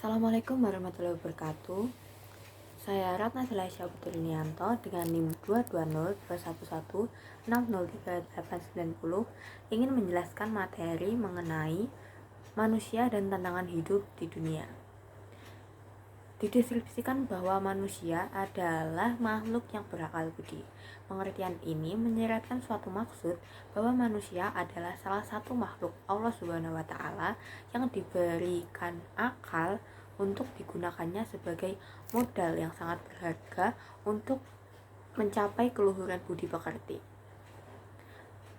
Assalamualaikum warahmatullahi wabarakatuh. Saya Ratna Selesya Putrinianto dengan NIM 2202111603890 ingin menjelaskan materi mengenai manusia dan tantangan hidup di dunia. Dideskripsikan bahwa manusia adalah makhluk yang berakal budi. Pengertian ini menyeratkan suatu maksud bahwa manusia adalah salah satu makhluk Allah Subhanahu wa taala yang diberikan akal untuk digunakannya sebagai modal yang sangat berharga untuk mencapai keluhuran budi pekerti.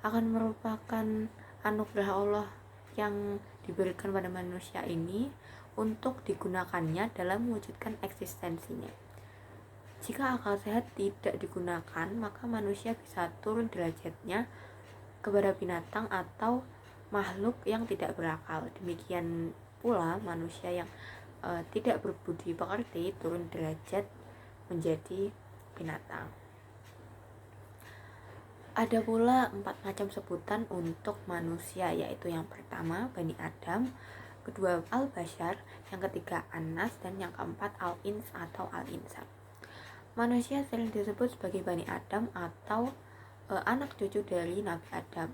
Akan merupakan anugerah Allah yang diberikan pada manusia ini untuk digunakannya dalam mewujudkan eksistensinya. Jika akal sehat tidak digunakan, maka manusia bisa turun derajatnya kepada binatang atau makhluk yang tidak berakal. Demikian pula manusia yang tidak berbudi pekerti turun derajat menjadi binatang. Ada pula 4 macam sebutan untuk manusia, yaitu yang pertama Bani Adam, kedua Al-Bashar, yang ketiga An-Nas, dan yang keempat Al-Ins atau Al-Insan. Manusia sering disebut sebagai Bani Adam atau anak cucu dari Nabi Adam.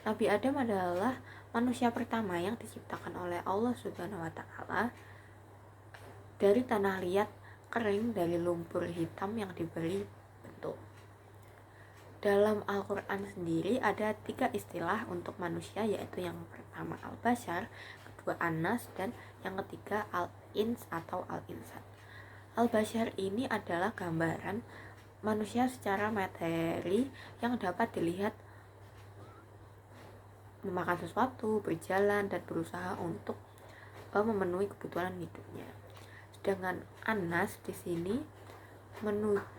Nabi Adam adalah manusia pertama yang diciptakan oleh Allah Subhanahu wa taala dari tanah liat kering dari lumpur hitam yang diberi bentuk. Dalam Al-Quran sendiri ada 3 istilah untuk manusia, yaitu yang pertama Al-Bashar, kedua An-Nas, dan yang ketiga Al-Ins atau Al-Insan. Al-Bashar ini adalah gambaran manusia secara materi yang dapat dilihat memakan sesuatu, berjalan, dan berusaha untuk memenuhi kebutuhan hidupnya. Sedangkan An-Nas di sini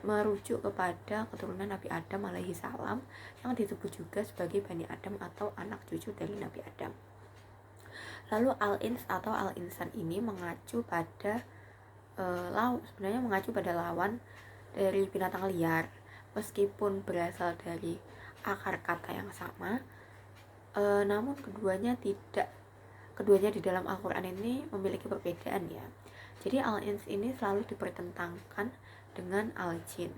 merujuk kepada keturunan Nabi Adam alaihi salam yang disebut juga sebagai Bani Adam atau anak cucu dari Nabi Adam. Lalu Al-Ins atau Al-Insan ini mengacu pada lawan dari binatang liar. Meskipun berasal dari akar kata yang sama, namun keduanya di dalam Al-Quran ini memiliki perbedaan ya. Jadi Al-Ins ini selalu dipertentangkan dengan Al-Jin,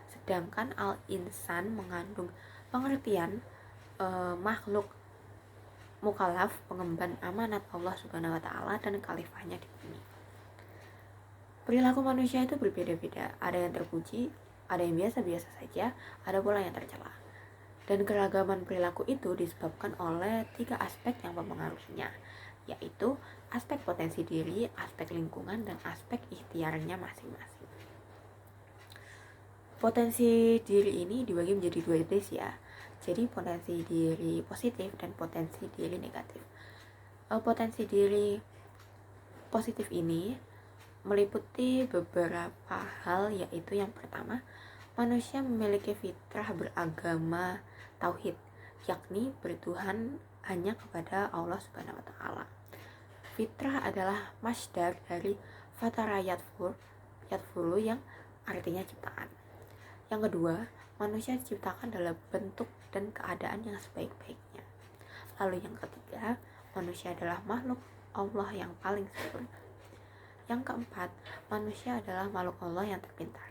sedangkan Al-Insan mengandung pengertian makhluk mukallaf, pengemban amanat Allah Subhanahu wa taala dan khalifahnya di bumi. Perilaku manusia itu berbeda-beda, ada yang terpuji, ada yang biasa-biasa saja, ada pula yang tercela. Dan keragaman perilaku itu disebabkan oleh 3 aspek yang mempengaruhinya, yaitu aspek potensi diri, aspek lingkungan, dan aspek ikhtiarnya masing-masing. Potensi diri ini dibagi menjadi 2 jenis ya. Jadi potensi diri positif dan potensi diri negatif. Potensi diri positif ini meliputi beberapa hal, yaitu yang pertama, manusia memiliki fitrah beragama tauhid, yakni bertuhan hanya kepada Allah Subhanahu wa taala. Fitrah adalah masdar dari fatara yatfuru yang artinya ciptaan. Yang kedua, manusia diciptakan dalam bentuk dan keadaan yang sebaik-baiknya. Lalu yang ketiga, manusia adalah makhluk Allah yang paling sempurna. Yang keempat, manusia adalah makhluk Allah yang terpintar.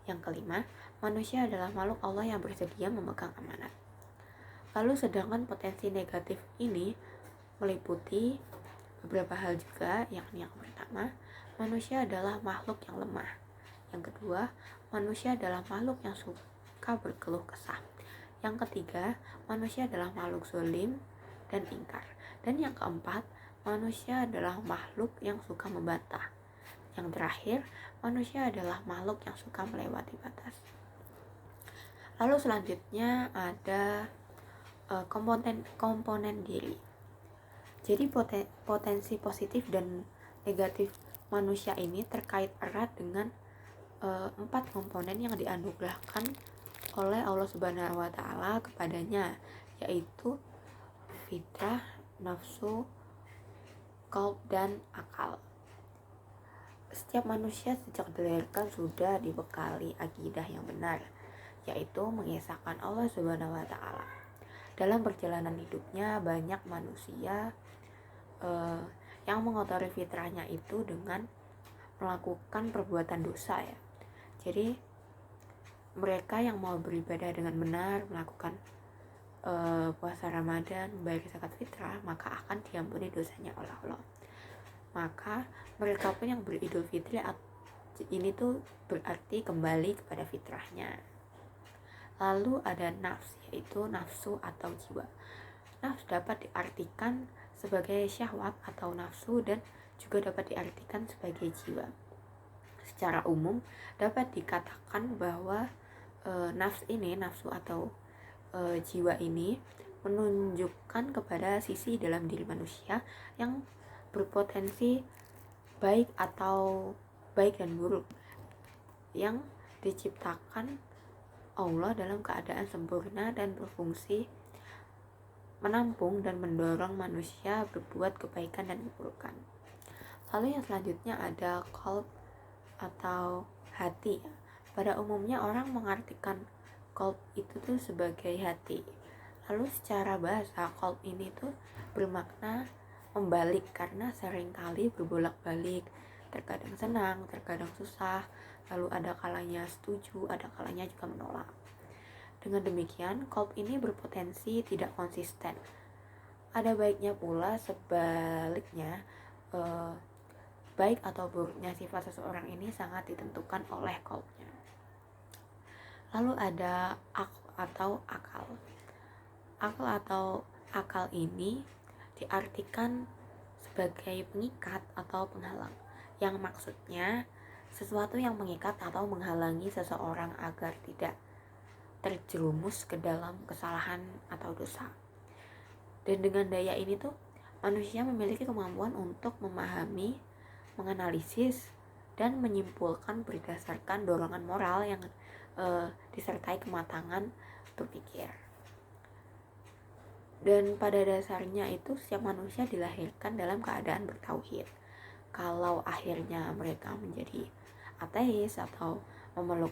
Yang kelima, manusia adalah makhluk Allah yang bersedia memegang amanat. Lalu sedangkan potensi negatif ini meliputi beberapa hal juga, yakni yang pertama, manusia adalah makhluk yang lemah. Yang kedua, manusia adalah makhluk yang suka berkeluh kesah. Yang ketiga, manusia adalah makhluk zalim dan ingkar. Dan yang keempat, manusia adalah makhluk yang suka membantah. Yang terakhir, manusia adalah makhluk yang suka melewati batas. Lalu selanjutnya ada komponen diri. Jadi potensi positif dan negatif manusia ini terkait erat dengan 4 komponen yang dianugerahkan oleh Allah Subhanahu wa taala kepadanya, yaitu fitrah, nafsu, qalb, dan akal. Setiap manusia sejak dilahirkan sudah dibekali akidah yang benar, yaitu mengesahkan Allah Subhanahu wa taala. Dalam perjalanan hidupnya banyak manusia yang mengotori fitrahnya itu dengan melakukan perbuatan dosa ya. Jadi mereka yang mau beribadah dengan benar, melakukan puasa Ramadan, membayar zakat fitrah, maka akan diampuni dosanya oleh Allah. Maka mereka pun yang beridul fitri ini tuh berarti kembali kepada fitrahnya. Lalu ada nafs, yaitu nafsu atau jiwa. Nafsu dapat diartikan sebagai syahwat atau nafsu dan juga dapat diartikan sebagai jiwa. Secara umum dapat dikatakan bahwa nafsu atau jiwa ini menunjukkan kepada sisi dalam diri manusia yang berpotensi baik dan buruk, yang diciptakan Allah dalam keadaan sempurna dan berfungsi menampung dan mendorong manusia berbuat kebaikan dan keburukan. Lalu yang selanjutnya ada qalb atau hati. Pada umumnya orang mengartikan qalb itu tuh sebagai hati. Lalu secara bahasa qalb ini tuh bermakna membalik karena seringkali berbolak-balik, terkadang senang, terkadang susah, lalu ada kalanya setuju, ada kalanya juga menolak. Dengan demikian, qalb ini berpotensi tidak konsisten. Ada baiknya pula sebaliknya, baik atau buruknya sifat seseorang ini sangat ditentukan oleh qalbnya. Lalu ada akal. Akal atau akal ini diartikan sebagai pengikat atau penghalang, yang maksudnya sesuatu yang mengikat atau menghalangi seseorang agar tidak terjerumus ke dalam kesalahan atau dosa. Dan dengan daya ini tuh manusia memiliki kemampuan untuk memahami, menganalisis, dan menyimpulkan berdasarkan dorongan moral yang disertai kematangan berpikir. Dan pada dasarnya itu setiap manusia dilahirkan dalam keadaan bertauhid. Kalau akhirnya mereka menjadi ateis atau memeluk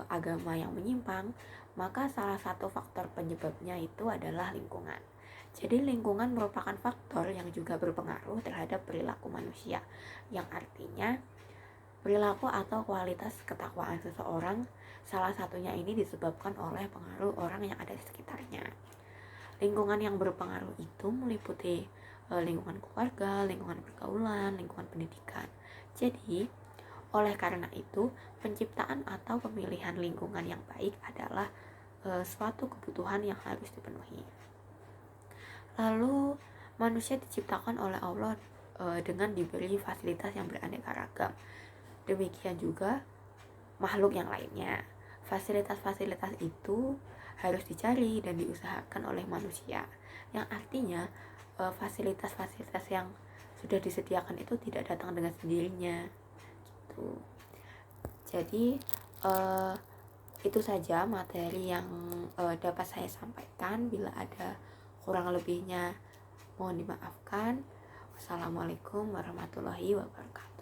agama yang menyimpang, maka salah satu faktor penyebabnya itu adalah lingkungan. Jadi lingkungan merupakan faktor yang juga berpengaruh terhadap perilaku manusia, yang artinya perilaku atau kualitas ketakwaan seseorang salah satunya ini disebabkan oleh pengaruh orang yang ada di sekitarnya. Lingkungan yang berpengaruh itu meliputi lingkungan keluarga, lingkungan pergaulan, lingkungan pendidikan. Jadi, oleh karena itu, penciptaan atau pemilihan lingkungan yang baik adalah suatu kebutuhan yang harus dipenuhi. Lalu, manusia diciptakan oleh Allah dengan diberi fasilitas yang beraneka ragam. Demikian juga makhluk yang lainnya. Fasilitas-fasilitas itu harus dicari dan diusahakan oleh manusia, yang artinya fasilitas-fasilitas yang sudah disediakan itu tidak datang dengan sendirinya gitu. Jadi itu saja materi yang dapat saya sampaikan. Bila ada kurang lebihnya mohon dimaafkan. Wassalamualaikum warahmatullahi wabarakatuh.